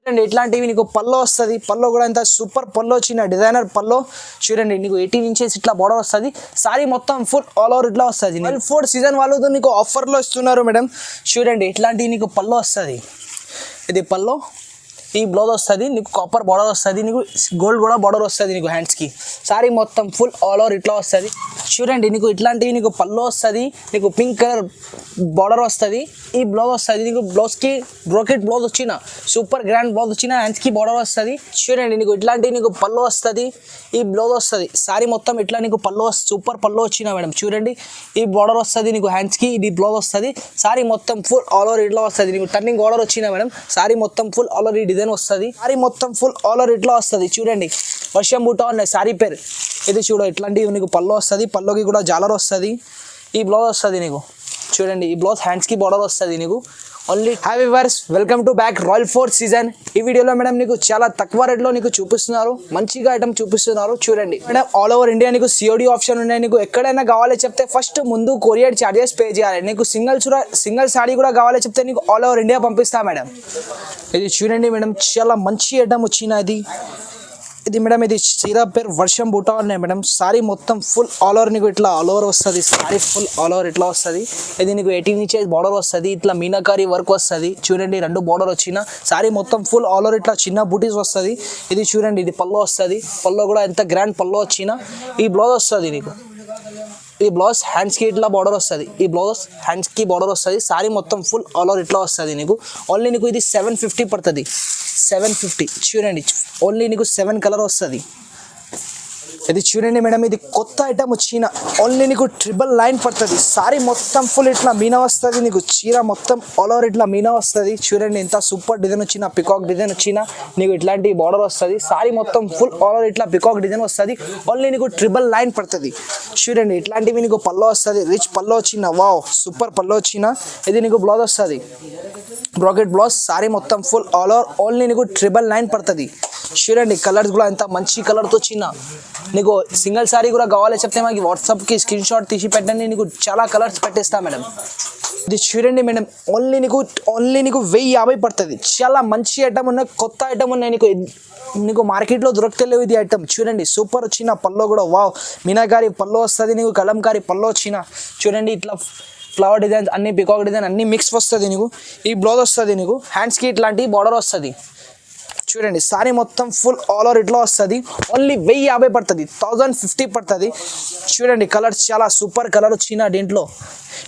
చూడండి ఇట్లాంటివి నీకు పల్లో వస్తుంది. పల్లో కూడా ఇంత సూపర్ పల్లో వచ్చిన డిజైనర్ పల్లో. చూడండి నీకు 18 ఇంచెస్ ఇట్లా బోర్డర్ వస్తుంది. సారీ మొత్తం ఫుల్ ఆల్ ఓవర్ ఇట్లా వస్తుంది. 4 సీజన్ వాళ్ళు నీకు ఆఫర్లో ఇస్తున్నారు మేడం. చూడండి ఇట్లాంటివి నీకు పల్లో వస్తుంది. ఇది పల్లో, ఈ బ్లౌజ్ వస్తుంది నీకు కాపర్ బార్డర్ వస్తుంది, నీకు గోల్డ్ కూడా బార్డర్ వస్తుంది నీకు హ్యాండ్స్కి. సారీ మొత్తం ఫుల్ ఆల్ ఓవర్ ఇట్లా వస్తుంది. చూడండి నీకు ఇట్లాంటివి నీకు పల్లో వస్తుంది, నీకు పింక్ కలర్ బార్డర్ వస్తుంది. ఈ బ్లౌజ్ వస్తుంది నీకు బ్లౌజ్కి బ్రోకెట్ బ్లౌజ్ వచ్చిన సూపర్ గ్రాండ్ బ్లౌజ్ వచ్చిన హ్యాండ్స్కి బార్డర్ వస్తుంది. చూడండి నీకు ఇట్లాంటివి నీకు పల్లో వస్తుంది, ఈ బ్లౌజ్ వస్తుంది. సారీ మొత్తం ఇట్లా నీకు పల్లో సూపర్ పల్లో వచ్చిన మేడం. చూడండి ఈ బార్డర్ వస్తుంది నీకు హ్యాండ్స్కి, ఇది బ్లౌజ్ వస్తుంది. సారీ మొత్తం ఫుల్ ఆల్ ఓవర్ ఇట్లా వస్తుంది. నీకు టర్నింగ్ బార్డర్ వచ్చిన మేడం. సారీ మొత్తం ఫుల్ ఆల్ ఓవర్ ఈ డిజైన్ వస్తుంది. సారీ మొత్తం ఫుల్ ఆల్ ఓవర్ ఇట్లా వస్తుంది. చూడండి వర్షం బూట ఉన్నాయి సారీ పేరు. ఇది చూడు ఇట్లాంటివి నీకు పల్లో వస్తుంది. పల్లోకి కూడా జాలర్ వస్తుంది. ఈ బ్లౌజ్ వస్తుంది నీకు. చూడండి ఈ బ్లౌజ్ హ్యాండ్స్కి బార్డర్ వస్తుంది నీకు. Only have viewers, welcome to back royal 4 season. ఈ వీడియోలో మేడం నీకు చాలా తక్కువ రేట్లో నీకు చూపిస్తున్నారు, మంచిగా ఐటమ్ చూపిస్తున్నారు. చూడండి మేడం ఆల్ ఓవర్ ఇండియా నీకు సిఓడి ఆప్షన్ ఉన్నాయి. నీకు ఎక్కడైనా కావాలి చెప్తే ఫస్ట్ ముందు కొరియర్ చార్జెస్ పే చేయాలి. నీకు సింగిల్ సారీ కూడా కావాలి చెప్తే నీకు ఆల్ ఓవర్ ఇండియా పంపిస్తా మేడం. ఇది చూడండి మేడం చాలా మంచి ఐటమ్ వచ్చిన ఇది మేడం. ఇది చీర పేరు వర్షం బూటా ఉన్నాయి మేడం. సారీ మొత్తం ఫుల్ ఆల్ ఓవర్ నీకు ఇట్లా ఆల్ ఓవర్ వస్తుంది. సారీ ఫుల్ ఆల్ ఓవర్ ఇట్లా వస్తుంది. ఇది నీకు 18 ఇంచెస్ బార్డర్ వస్తుంది. ఇట్లా మీనాకారి వర్క్ వస్తుంది. చూడండి 2 బార్డర్ వచ్చిన సారీ మొత్తం ఫుల్ ఆల్ ఓవర్ ఇట్లా చిన్న బూటీస్ వస్తుంది. ఇది చూడండి ఇది పల్లో వస్తుంది. పల్లో కూడా ఎంత గ్రాండ్ పల్లో వచ్చిన. ఈ బ్లౌజ్ వస్తుంది నీకు. ఈ బ్లౌజ్ హ్యాండ్స్కి ఇట్లా బార్డర్ వస్తుంది. ఈ బ్లౌజ్ హ్యాండ్స్కి బార్డర్ వస్తుంది. సారీ మొత్తం ఫుల్ ఆల్ ఓవర్ ఇట్లా వస్తుంది నీకు. ఓన్లీ నీకు ఇది 750 పడుతుంది. 750. చూడండి ఓన్లీ నీకు 7 కలర్ వస్తుంది. ఇది చూడండి మేడం ఇది కొత్త ఐటమ్ వచ్చిన. ఓన్లీ నీకు 999 పడుతుంది. సారీ మొత్తం ఫుల్ ఇట్లా మీనా వస్తుంది నీకు. చీర మొత్తం ఆల్ ఓవర్ ఇట్లా మీనా వస్తుంది. చూడండి ఎంత సూపర్ డిజైన్ వచ్చిన, పికాక్ డిజైన్ వచ్చిన నీకు ఇట్లాంటి బార్డర్ వస్తుంది. సారీ మొత్తం ఫుల్ ఆల్ ఓవర్ ఇట్లా పికాక్ డిజైన్ వస్తుంది. ఓన్లీ నీకు 999 పడుతుంది. చూడండి ఇట్లాంటివి నీకు పల్లో వస్తుంది. రిచ్ పల్లో వచ్చిన, వావ్ సూపర్ పల్లో వచ్చిన. ఇది నీకు బ్లౌజ్ వస్తుంది బ్రాకెట్ బ్లౌజ్. సారీ మొత్తం ఫుల్ ఆల్ ఓవర్ ఓన్లీ నీకు 999 పడుతుంది. చూడండి కలర్స్ కూడా ఎంత మంచి కలర్తో వచ్చిన. నీకు సింగిల్ సారీ కూడా కావాలి చెప్తే మాకు వాట్సాప్కి స్క్రీన్ షాట్ తీసి పెట్టండి. నీకు చాలా కలర్స్ పెట్టేస్తా మేడం. ఇది చూడండి మేడం ఓన్లీ నీకు 1050 పడుతుంది. చాలా మంచి ఐటమ్ ఉన్నాయి, కొత్త ఐటమ్ ఉన్నాయి. నీకు మార్కెట్లో దొరకలేవు ఇది ఐటమ్. చూడండి సూపర్ వచ్చిన పల్లో కూడా, వావ్ మీనాకారి పల్లో వస్తుంది నీకు. కలంకారీ పల్లో వచ్చిన. చూడండి ఇట్లా ఫ్లవర్ డిజైన్స్ అన్ని పికాక్ డిజైన్ అన్ని మిక్స్ వస్తుంది నీకు. ఈ బ్లౌజ్ వస్తుంది నీకు. హ్యాండ్స్కి ఇట్లాంటి బార్డర్ వస్తుంది. చూడండి సారీ మొత్తం ఫుల్ ఆల్ ఓవర్ ఇట్లా వస్తుంది. ఓన్లీ 1050 పడుతుంది. 1050 పడుతుంది. చూడండి కలర్స్ చాలా సూపర్ కలర్ వచ్చిన దీంట్లో.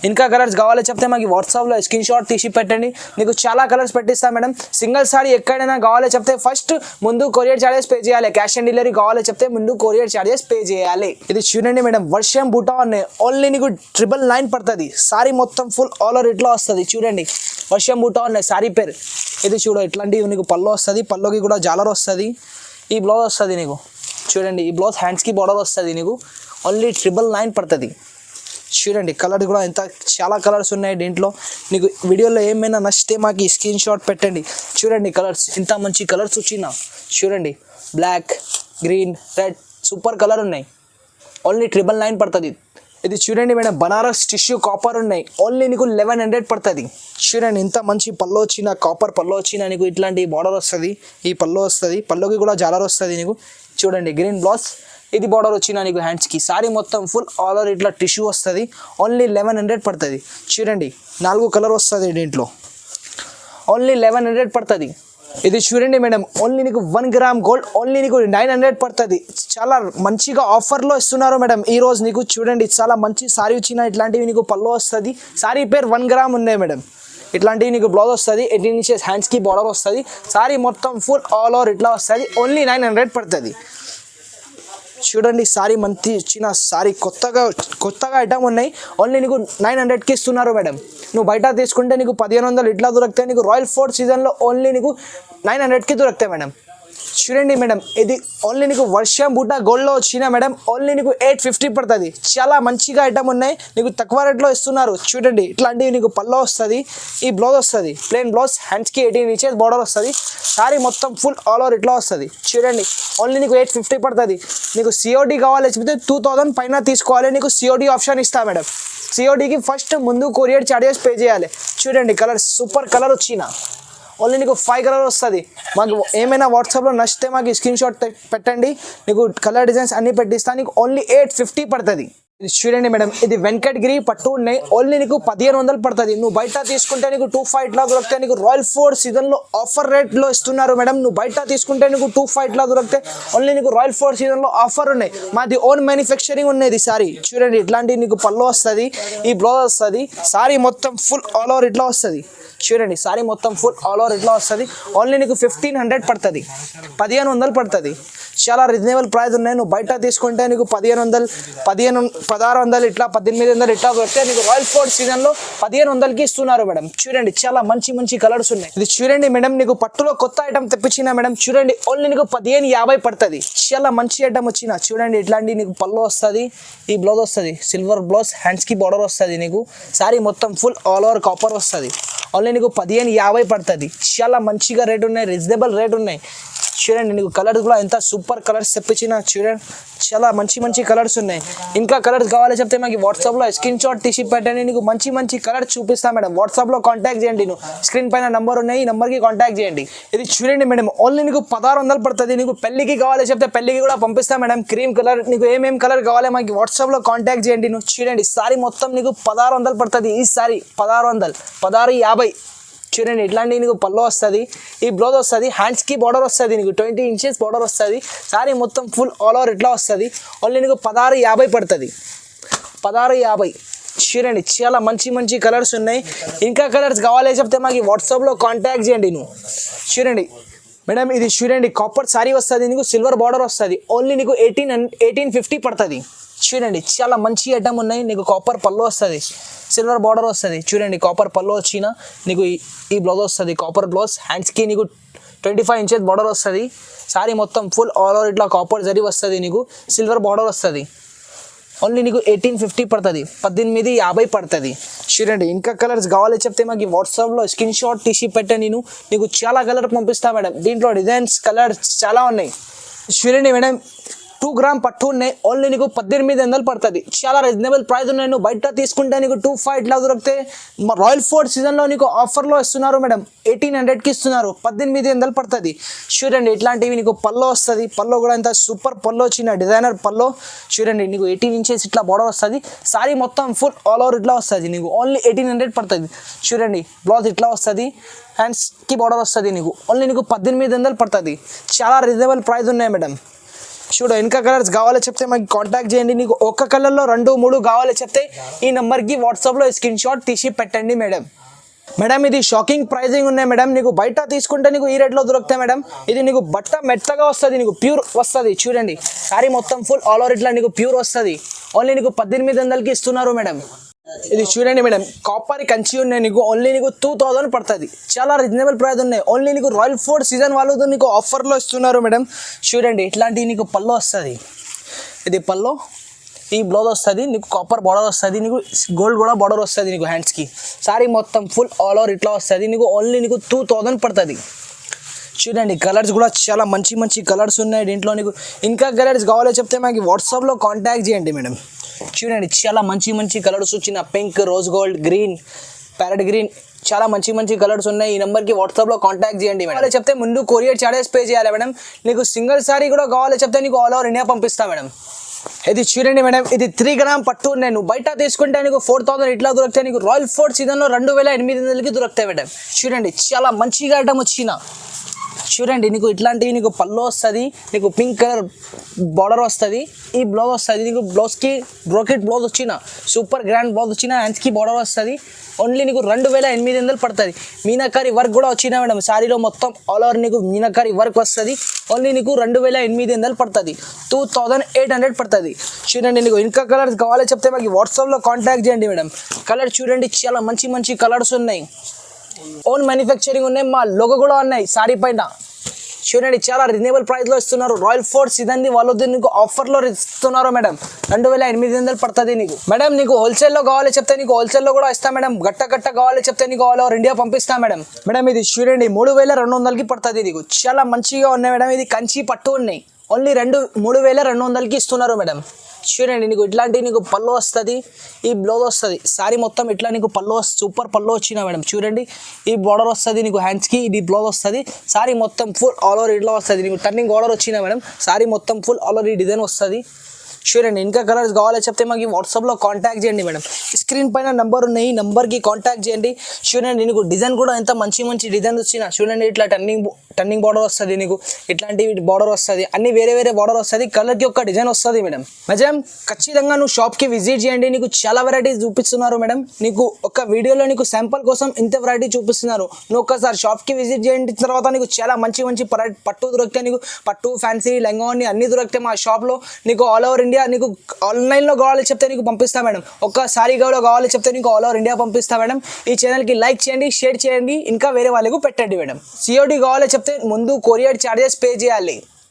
ఇంకా కలర్స్ కావాలి చెప్తే మాకు వాట్సాప్లో స్క్రీన్ షాట్ తీసి పెట్టండి. నీకు చాలా కలర్స్ పెట్టిస్తాం మేడం. సింగిల్ సారీ ఎక్కడైనా కావాలి చెప్తే ఫస్ట్ ముందు కొరియర్ చార్జెస్ పే చేయాలి. క్యాష్ ఆన్ డెలివరీ కావాలి చెప్తే ముందు కొరియర్ చార్జెస్ పే చేయాలి. ఇది చూడండి మేడం వర్షం బూటా ఉన్నాయి. ఓన్లీ నీకు 999 పడుతుంది. సారీ మొత్తం ఫుల్ ఆల్ ఓవర్ ఇట్లా వస్తుంది. చూడండి వర్షం బూటా ఉన్నాయి సారీ పేరు. ఇది చూడు ఇట్లాంటివి నీకు పల్లో వస్తుంది. పల్లోకి కూడా జాలర్ వస్తుంది. ఈ బ్లౌజ్ వస్తుంది నీకు. చూడండి ఈ బ్లౌజ్ హ్యాండ్స్కి బార్డర్ వస్తుంది నీకు. ఓన్లీ 999 పడుతుంది. చూడండి కలర్ కూడా ఎంత చాలా కలర్స్ ఉన్నాయి దీంట్లో. నీకు వీడియోలో ఏమైనా నచ్చితే మాకు స్క్రీన్ షాట్ పెట్టండి. చూడండి కలర్స్ ఎంత మంచి కలర్స్ వచ్చినా. చూడండి black, green, red super colour ఉన్నాయి. ఓన్లీ 999 పడుతుంది. ఇది చూడండి మేడం బనారస్ టిష్యూ కాపర్ ఉన్నాయి. ఓన్లీ నీకు 1100 పడుతుంది. చూడండి ఇంత మంచి పల్లో వచ్చిన, కాపర్ పల్లో వచ్చిన నీకు ఇట్లాంటి బార్డర్ వస్తుంది. ఈ పల్లో వస్తుంది. పల్లోకి కూడా జాలర్ వస్తుంది నీకు. చూడండి గ్రీన్ బ్లౌజ్, ఇది బార్డర్ వచ్చిన నీకు హ్యాండ్స్కి. సారీ మొత్తం ఫుల్ ఆల్ ఓవర్ ఇట్లా టిష్యూ వస్తుంది. ఓన్లీ 1100 పడుతుంది. చూడండి 4 కలర్ వస్తుంది దీంట్లో. ఓన్లీ 1100 పడుతుంది. ఇది చూడండి మేడం ఓన్లీ నీకు 1 గ్రామ్ గోల్డ్ ఓన్లీ నీకు 900 పడుతుంది. చాలా మంచిగా ఆఫర్లో ఇస్తున్నారు మేడం ఈరోజు నీకు. చూడండి చాలా మంచి సారీ వచ్చిన. ఇట్లాంటివి నీకు పల్లో వస్తుంది. సారీ పేరు 1 గ్రామ్ ఉన్నాయి మేడం. ఇట్లాంటివి నీకు బ్లౌజ్ వస్తుంది. 18 ఇంచెస్ హ్యాండ్స్కి బార్డర్ వస్తుంది. సారీ మొత్తం ఫుల్ ఆల్ ఓవర్ ఇట్లా వస్తుంది. ఓన్లీ 900 పడుతుంది. చూడండి సారీ మంచి ఇచ్చిన సారీ కొత్తగా ఐటమ్ ఉన్నాయి. ఓన్లీ నీకు 900కి ఇస్తున్నారు మేడం. నువ్వు బయట తీసుకుంటే నీకు 1500 ఇట్లా దొరుకుతాయి. నీకు రాయల్ 4 సీజన్లో ఓన్లీ నీకు 900కి దొరుకుతాయి మేడం. చూడండి మేడం ఇది ఓన్లీ నీకు వర్షం బూటా గోల్డ్లో వచ్చిన మేడం. ఓన్లీ నీకు 850 పడుతుంది. చాలా మంచిగా ఐటమ్ ఉన్నాయి. నీకు తక్కువ రేట్లో ఇస్తున్నారు. చూడండి ఇట్లాంటివి నీకు పల్లో వస్తుంది. ఈ బ్లౌజ్ వస్తుంది ప్లెయిన్ బ్లౌజ్. హ్యాండ్స్కి 18 ఇంచెస్ బార్డర్ వస్తుంది. సారీ మొత్తం ఫుల్ ఆల్ ఓవర్ ఇట్లా వస్తుంది. చూడండి ఓన్లీ నీకు 850 పడుతుంది. నీకు సిఓడి కావాలి చెప్తే 2000 పైన తీసుకోవాలి. నీకు సిఓడి ఆప్షన్ ఇస్తా మేడం. సిఓడికి ఫస్ట్ ముందు కొరియర్ చార్జెస్ పే చేయాలి. చూడండి కలర్ సూపర్ కలర్ వచ్చిన. ఓన్లీ నీకు 5 కలర్ వస్తుంది. మాకు ఏమైనా వాట్సాప్లో నచ్చితే మాకు స్క్రీన్ షాట్ పెట్టండి, నీకు కలర్ డిజైన్స్ అన్ని పెట్టిస్తాను. నీకు ఓన్లీ 850 పడుతుంది. ఇది చూడండి మేడం, ఇది వెంకటగిరి పట్టు ఉన్నాయి. ఓన్లీ నీకు 1500 పడుతుంది. నువ్వు బయట తీసుకుంటే నీకు 25 ఇట్లా దొరుకుతాయి. నీకు రాయల్ ఫోర్డ్ సీజన్లో ఆఫర్ రేట్లో ఇస్తున్నారు మేడం. నువ్వు బయట తీసుకుంటే నీకు 25 ఇట్లా దొరుకుతాయి. ఓన్లీ నీకు రాయల్ ఫోర్డ్ సీజన్లో ఆఫర్ ఉన్నాయి. మాది ఓన్ మ్యానుఫ్యాక్చరింగ్ ఉన్నది సారీ. చూడండి ఇట్లాంటి నీకు పళ్ళు వస్తుంది, ఈ బ్లౌజ్ వస్తుంది. సారీ మొత్తం ఫుల్ ఆల్ ఓవర్ ఇట్లా వస్తుంది. చూడండి సారీ మొత్తం ఫుల్ ఆల్ ఓవర్ ఇట్లా వస్తుంది. ఓన్లీ నీకు 1500 పడుతుంది, 1500 పడుతుంది. చాలా రీజనబుల్ ప్రైస్ ఉన్నాయి. నువ్వు బయట తీసుకుంటే నీకు 1500, 1600 ఇట్లా 1800 ఇట్లా దొరికితే నీకు రాయల్ ఫోర్డ్ సీజన్లో 1500కి ఇస్తున్నారు మేడం. చూడండి చాలా మంచి మంచి కలర్స్ ఉన్నాయి. ఇది చూడండి మేడం, నీకు పట్టులో కొత్త ఐటమ్ తెప్పించిన మేడం. చూడండి ఓన్లీ నీకు 1550 పడుతుంది. చాలా మంచి ఐటమ్ వచ్చిన. చూడండి ఇట్లాంటి నీకు పళ్ళు వస్తుంది, ఈ బ్లౌజ్ వస్తుంది, సిల్వర్ బ్లౌజ్, హ్యాండ్స్కి బార్డర్ వస్తుంది. నీకు సారీ మొత్తం ఫుల్ ఆల్ ఓవర్ కాపర్ వస్తుంది. ఓన్లీ నీకు 1550 పడుతుంది. చాలా మంచిగా రేట్ ఉన్నాయి, రీజనబుల్ రేట్ ఉన్నాయి. చూడండి నీకు కలర్స్ కూడా ఎంత సూపర్ కలర్స్ తెప్పించిన. చూడండి చాలా మంచి మంచి కలర్స్ ఉన్నాయి. ఇంకా కలర్స్ కావాలి చెప్తే మాకు వాట్సాప్లో స్క్రీన్ షాట్ తీసి పెట్టండి, నీకు మంచి మంచి కలర్స్ చూపిస్తాను మేడం. వాట్సాప్లో కాంటాక్ట్ చేయండి. నువ్వు స్క్రీన్ పైన నంబర్ ఉన్నాయి, ఈ నెంబర్కి కాంటాక్ట్ చేయండి. ఇది చూడండి మేడం, ఓన్లీ నీకు 1600 పడుతుంది. నీకు పెళ్లికి కావాలి చెప్తే పెళ్లికి కూడా పంపిస్తాను మేడం. క్రీమ్ కలర్ నీకు ఏమేమి కలర్ కావాలి మాకు వాట్సాప్లో కాంటాక్ట్ చేయండి. నువ్వు చూడండి సారీ మొత్తం నీకు 1600 పడుతుంది. ఈ సారీ 1600, 1650. చూడండి ఇట్లాంటి నీకు పళ్ళు వస్తుంది, ఈ బ్లౌజ్ వస్తుంది, హ్యాండ్స్కి బార్డర్ వస్తుంది. నీకు 20 ఇంచెస్ బార్డర్ వస్తుంది. సారీ మొత్తం ఫుల్ ఆల్ ఓవర్ ఇట్లా వస్తుంది. ఓన్లీ నీకు 1650 పడుతుంది, 1650. చూడండి చాలా మంచి మంచి కలర్స్ ఉన్నాయి. ఇంకా కలర్స్ కావాలి చెప్తే మాకు వాట్సాప్లో కాంటాక్ట్ చేయండి. నువ్వు చూడండి మేడం, ఇది చూడండి కాపర్ సారీ వస్తుంది, నీకు సిల్వర్ బార్డర్ వస్తుంది. ఓన్లీ నీకు 1850 పడుతుంది. చూడండి చాలా మంచి ఐటమ్ ఉన్నాయి. నీకు కాపర్ పళ్ళు వస్తుంది, సిల్వర్ బార్డర్ వస్తుంది. చూడండి కాపర్ పళ్ళు వచ్చిన నీకు ఈ బ్లౌజ్ వస్తుంది, కాపర్ బ్లౌజ్, హ్యాండ్స్కి నీకు 25 ఇంచెస్ బార్డర్ వస్తుంది. సారీ మొత్తం ఫుల్ ఆల్ ఓవర్ ఇట్లా కాపర్ జరీ వస్తుంది. నీకు సిల్వర్ బార్డర్ వస్తుంది. ఓన్లీ నీకు 1850 పడుతుంది, 1850 పడుతుంది. చూడండి ఇంకా కలర్స్ కావాలి చెప్తే మాకు వాట్సాప్లో స్క్రీన్ షాట్ తీసి పెట్టండి. నీకు చాలా కలర్ పంపిస్తా మేడం. దీంట్లో డిజైన్స్ కలర్స్ చాలా ఉన్నాయి. చూడండి మేడం, 2 గ్రామ్ పట్టు ఉన్నాయి. ఓన్లీ నీకు 1800 పడుతుంది. చాలా రీజనబుల్ ప్రైస్ ఉన్నాయి. నువ్వు బయట తీసుకుంటే నీకు 25 ఇట్లా దొరికితే రాయల్ ఫోర్డ్ సీజన్లో నీకు ఆఫర్లో ఇస్తున్నారు మేడం. 1800కి ఇస్తున్నారు, 1800 పడుతుంది. చూడండి ఇట్లాంటివి నీకు పళ్ళు వస్తుంది. పళ్ళు కూడా ఎంత సూపర్ పళ్ళు వచ్చిన డిజైనర్ పళ్ళు. చూడండి నీకు 18 ఇంచెస్ ఇట్లా బార్డర్ వస్తుంది. సారీ మొత్తం ఫుల్ ఆల్ ఓవర్ ఇట్లా వస్తుంది. నీకు ఓన్లీ 1800 పడుతుంది. చూడండి బ్లౌజ్ ఇట్లా వస్తుంది, హ్యాండ్స్కి బార్డర్ వస్తుంది. నీకు ఓన్లీ నీకు 1800 పడుతుంది. చాలా రీజనబుల్ ప్రైస్ ఉన్నాయి మేడం. చూడు ఇంకా కలర్స్ కావాలి చెప్తే మాకు కాంటాక్ట్ చేయండి. నీకు ఒక్క కలర్లో 2, 3 కావాలి చెప్తే ఈ నెంబర్కి వాట్సాప్లో స్క్రీన్ షాట్ తీసి పెట్టండి మేడం. మేడం ఇది షాకింగ్ ప్రైజింగ్ ఉన్నాయి మేడం. నీకు బయట తీసుకుంటే నీకు ఈ రేట్లో దొరుకుతాయి మేడం. ఇది నీకు బట్ట మెత్తగా వస్తుంది, నీకు ప్యూర్ వస్తుంది. చూడండి సారీ మొత్తం ఫుల్ ఆల్ ఓవర్ ఇట్లా నీకు ప్యూర్ వస్తుంది. ఓన్లీ నీకు 1800కి ఇస్తున్నారు మేడం. ఇది చూడండి మేడం, కాపర్ కంచి ఉన్నాయి. నీకు ఓన్లీ నీకు 2000 పడుతుంది. చాలా రీజనబుల్ ప్రైస్ ఉన్నాయి. ఓన్లీ నీకు రాయల్ ఫోర్డ్ సీజన్ వాళ్ళు నీకు ఆఫర్లో ఇస్తున్నారు మేడం. చూడండి ఇట్లాంటి నీకు పళ్ళు వస్తుంది, ఇది పళ్ళు, ఈ బ్లౌజ్ వస్తుంది. నీకు కాపర్ బార్డర్ వస్తుంది, నీకు గోల్డ్ కూడా బార్డర్ వస్తుంది. నీకు హ్యాండ్స్కి సారీ మొత్తం ఫుల్ ఆల్ ఓవర్ ఇట్లా వస్తుంది. నీకు ఓన్లీ నీకు 2000 పడుతుంది. చూడండి కలర్స్ కూడా చాలా మంచి మంచి కలర్స్ ఉన్నాయి దీంట్లో. నీకు ఇంకా కలర్స్ కావాలో చెప్తే మాకు వాట్సాప్లో కాంటాక్ట్ చేయండి మేడం. చూడండి చాలా మంచి మంచి కలర్స్ వచ్చిన pink, rose gold, green, parrot green, చాలా మంచి మంచి కలర్స్ ఉన్నాయి. ఈ నెంబర్కి వాట్సాప్లో కాంటాక్ట్ చేయండి మేడం. చెప్తే ముందు కొరియర్ చార్జెస్ పే చేయాలి మేడం. నీకు సింగిల్ సారీ కూడా కావాలి చెప్తే నీకు ఆల్ ఓవర్ ఇండియా పంపిస్తా మేడం. ఇది చూడండి మేడం, ఇది 3 గ్రామ్ పట్టు నేను బయట తీసుకుంటే నీకు 4000 ఇట్లా దొరుకుతాయి. నీకు రాయల్ ఫోర్డ్ సీజన్లో 2800కి దొరుకుతాయి మేడం. చూడండి చాలా మంచిగా ఐటమ్ వచ్చిన. చూడండి నీకు ఇట్లాంటివి నీకు పళ్ళు వస్తుంది, నీకు పింక్ కలర్ బార్డర్ వస్తుంది, ఈ బ్లౌజ్ వస్తుంది. నీకు బ్లౌజ్కి బ్రోకెట్ బ్లౌజ్ వచ్చిన సూపర్ గ్రాండ్ బ్లౌజ్ వచ్చిన, హ్యాండ్స్కి బార్డర్ వస్తుంది. ఓన్లీ నీకు 2800 పడుతుంది. మీనాకారి వర్క్ కూడా వచ్చిన మేడం. శారీలో మొత్తం ఆల్ ఓవర్ నీకు మీనాకారి వర్క్ వస్తుంది. ఓన్లీ నీకు 2800 పడుతుంది, 2800 పడుతుంది. చూడండి నీకు ఇంకా కలర్స్ కావాలి చెప్తే మాకు వాట్సాప్లో కాంటాక్ట్ చేయండి మేడం. కలర్ చూడండి చాలా మంచి మంచి కలర్స్ ఉన్నాయి. ఓన్ మ్యానుఫ్యాక్చరింగ్ ఉన్నాయి, మా లోగో కూడా ఉన్నాయి సారీ పైన. చూడండి చాలా రీజనబుల్ ప్రైస్లో ఇస్తున్నారు. రాయల్ ఫోర్డ్ సీజన్ వాళ్ళు నీకు ఆఫర్లో ఇస్తున్నారు మేడం. 2800 పడుతుంది నీకు మేడం. నీకు హోల్సేల్లో కావాలి చెప్తే నీకు హోల్సేల్లో కూడా ఇస్తా మేడం. గట్ట కావాలి చెప్తే నీకు ఆల్ ఓవర్ ఇండియా పంపిస్తా మేడం. మేడం ఇది చూడండి 3200కి పడుతుంది. నీకు చాలా మంచిగా ఉన్నాయి మేడం. ఇది కంచి పట్టు ఉన్నాయి. ఓన్లీ 3200కి ఇస్తున్నారు మేడం. చూడండి నీకు ఇట్లాంటి నీకు పళ్ళు వస్తుంది, ఈ బ్లౌజ్ వస్తుంది, సారీ మొత్తం ఇట్లా నీకు పళ్ళు సూపర్ పళ్ళు వచ్చినా మేడం. చూడండి ఈ బార్డర్ వస్తుంది నీకు హ్యాండ్స్కి, ఇది బ్లౌజ్ వస్తుంది, సారీ మొత్తం ఫుల్ ఆల్ ఓవర్ ఇట్లా వస్తుంది నీకు టర్నింగ్ బార్డర్ వచ్చినా మేడం. సారీ మొత్తం ఫుల్ ఆల్ ఓవర్ ఈ డిజైన్ వస్తుంది. చూడండి ఇంకా కలర్స్ కావాలో చెప్తే మాకు వాట్సాప్లో కాంటాక్ట్ చేయండి మేడం. స్క్రీన్ పైన నెంబర్ ఉన్నాయి, నెంబర్కి కాంటాక్ట్ చేయండి. చూడండి నీకు డిజైన్ కూడా ఎంత మంచి మంచి డిజైన్ వచ్చినా. చూడండి ఇట్లా టర్నింగ్ బార్డర్ వస్తుంది నీకు, ఇట్లాంటి బార్డర్ వస్తుంది, అన్ని వేరే వేరే బార్డర్ వస్తుంది, కలర్కి ఒక డిజైన్ వస్తుంది మేడం. మేడం ఖచ్చితంగా నువ్వు షాప్కి విజిట్ చేయండి, నీకు చాలా వెరైటీస్ చూపిస్తున్నారు మేడం. నీకు ఒక వీడియోలో నీకు శాంపుల్ కోసం ఇంత వెరైటీ చూపిస్తున్నారు. నువ్వు ఒక్కసారి షాప్కి విజిట్ చేయండి తర్వాత నీకు చాలా మంచి మంచి పట్టు దొరుకుతాయి. నీకు పట్టు ఫ్యాన్సీ లెంగాని అన్ని దొరుకుతాయి మా షాప్లో. నీకు ఆల్ ఓవర్ ఇండియా నీకు ఆన్లైన్లో కావాలి చెప్తే నీకు పంపిస్తా మేడం. ఒక్కసారి కావాలి చెప్తే నీకు ఆల్ ఓవర్ ఇండియా పంపిస్తా మేడం. ఈ ఛానల్కి లైక్ చేయండి, షేర్ చేయండి, ఇంకా వేరే వాళ్ళకు పెట్టండి మేడం. సిఓడి కావాలి చెప్తే ముందు కొరియర్ ఛార్జెస్ పే చేయాలి.